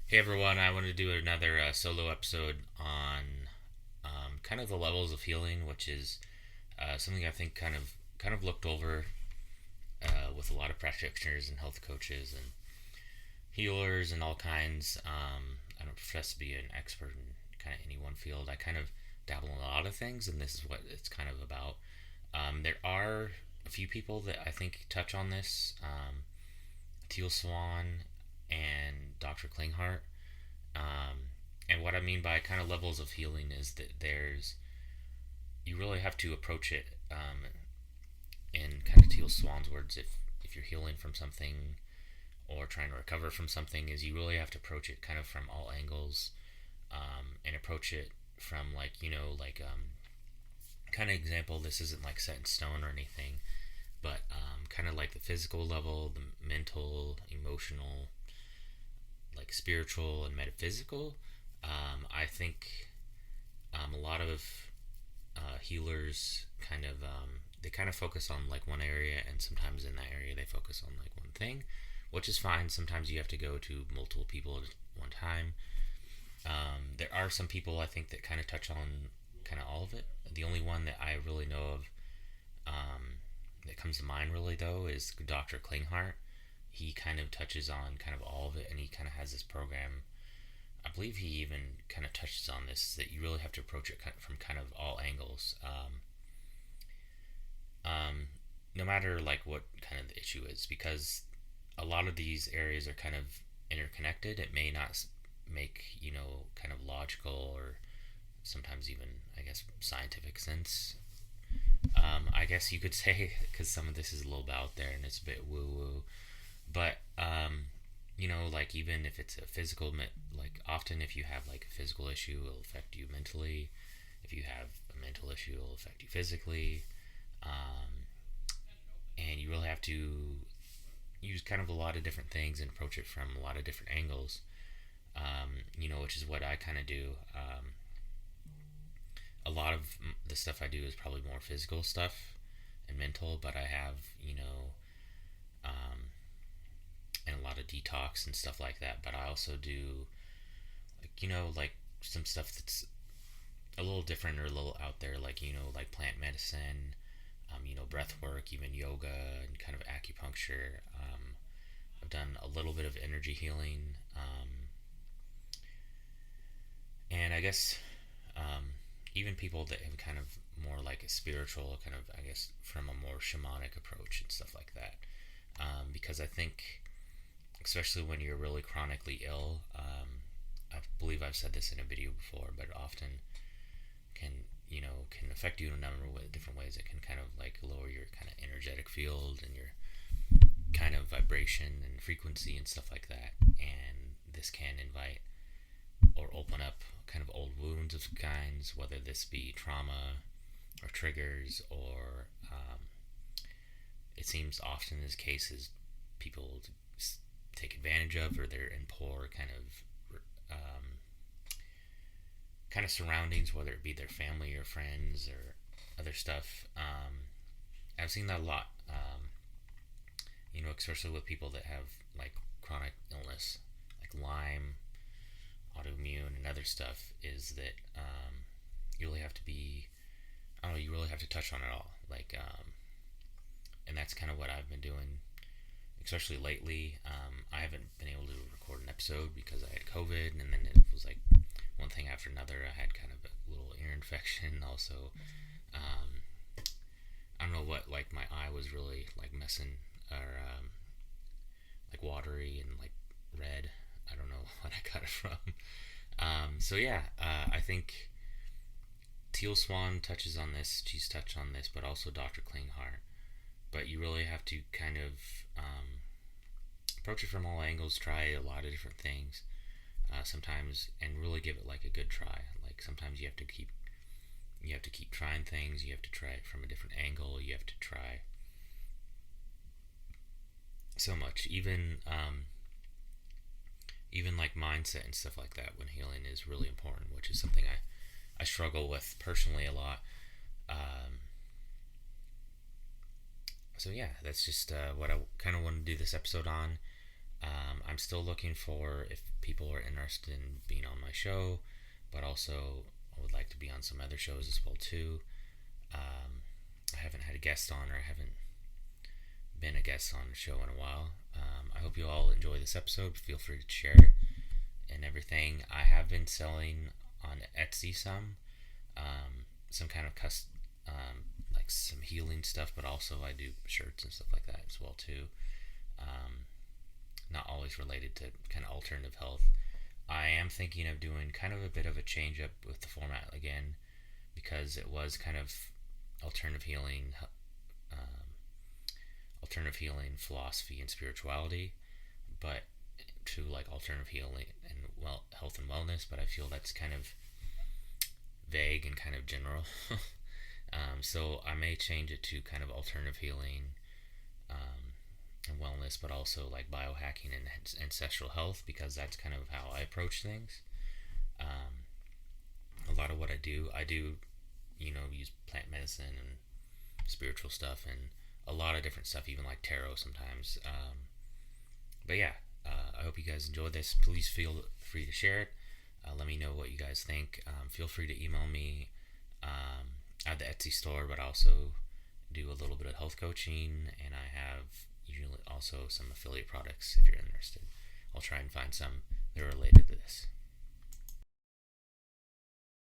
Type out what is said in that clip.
Hey everyone, I want to do another solo episode on kind of the levels of healing, which is something I think kind of looked over with a lot of practitioners and health coaches and healers and all kinds. I don't profess to be an expert in kind of any one field. I kind of dabble in a lot of things, and this is what it's kind of about. There are a few people that I think touch on this. Teal Swan and Dr. Klinghardt. And what I mean by kind of levels of healing is that you really have to approach it in kind of Teal Swan's words. If you're healing from something or trying to recover from something, is you really have to approach it kind of from all angles, and approach it from kind of example. This isn't like set in stone or anything, but kind of like the physical level, the mental, emotional, like spiritual and metaphysical. I think a lot of healers they kind of focus on like one area, and sometimes in that area they focus on like one thing, which is fine. Sometimes you have to go to multiple people at one time. There are some people I think that kind of touch on kind of all of it. The only one that I really know of that comes to mind really though is Dr. Klinghardt. He kind of touches on kind of all of it, and he kind of has this program. I believe he even kind of touches on this, that you really have to approach it from kind of all angles, no matter like what kind of the issue is, because a lot of these areas are kind of interconnected. It may not make kind of logical or sometimes even I guess scientific sense. I guess you could say, because some of this is a little bit out there and it's a bit woo woo, but like even if it's a physical, like often if you have like a physical issue, it'll affect you mentally. If you have a mental issue, it'll affect you physically. Um, and you really have to use kind of a lot of different things and approach it from a lot of different angles. Which is what I kind of do. A lot of the stuff I do is probably more physical stuff and mental, but I have um, and a lot of detox and stuff like that. But I also do like some stuff that's a little different or a little out there, like like plant medicine, breath work, even yoga and kind of acupuncture. I've done a little bit of energy healing, and I guess even people that have kind of more like a spiritual kind of, I guess, from a more shamanic approach and stuff like that. Because I think, especially when you're really chronically ill, I believe I've said this in a video before, but often can can affect you in a number of different ways. It can kind of like lower your kind of energetic field and your kind of vibration and frequency and stuff like that. And this can invite or open up kind of old wounds of kinds, whether this be trauma or triggers, or it seems often in these cases people take advantage of, or they're in poor kind of surroundings, whether it be their family or friends or other stuff. I've seen that a lot. Especially with people that have like chronic illness, like Lyme, autoimmune, and other stuff, is that you really have to be, I don't know, you really have to touch on it all. And that's kind of what I've been doing, especially lately. I haven't been able to record an episode because I had COVID, and then it was like one thing after another. I had kind of a little ear infection. Also, um, I don't know what, like my eye was really like messing, or like watery and like red. I don't know what I got it from. So yeah, I think Teal Swan touches on this. She's touched on this, but also Dr. Klinghardt. But you really have to kind of approach it from all angles. Try a lot of different things sometimes, and really give it like a good try. Like sometimes you have to keep trying things. You have to try it from a different angle. You have to try so much, even like mindset and stuff like that when healing is really important, which is something I struggle with personally a lot. Um, so yeah, that's just what I kind of want to do this episode on. I'm still looking for if people are interested in being on my show, but also I would like to be on some other shows as well too. I haven't had a guest on, or I haven't been a guest on the show in a while. I hope you all enjoy this episode. Feel free to share it and everything. I have been selling on Etsy some kind of like some healing stuff, but also I do shirts and stuff like that as well too. Um, Not always related to kind of alternative health. I am thinking of doing kind of a bit of a change up with the format again, because it was kind of alternative healing, um, alternative healing philosophy and spirituality, but to like alternative healing and health and wellness. But I feel that's kind of vague and kind of general. So I may change it to kind of alternative healing, and wellness, but also like biohacking and ancestral health, because that's kind of how I approach things. A lot of what I do, use plant medicine and spiritual stuff and a lot of different stuff, even like tarot sometimes. But yeah, I hope you guys enjoyed this. Please feel free to share it. Let me know what you guys think. Feel free to email me at the Etsy store, but also do a little bit of health coaching, and I have usually also some affiliate products if you're interested. I'll try and find some that are related to this.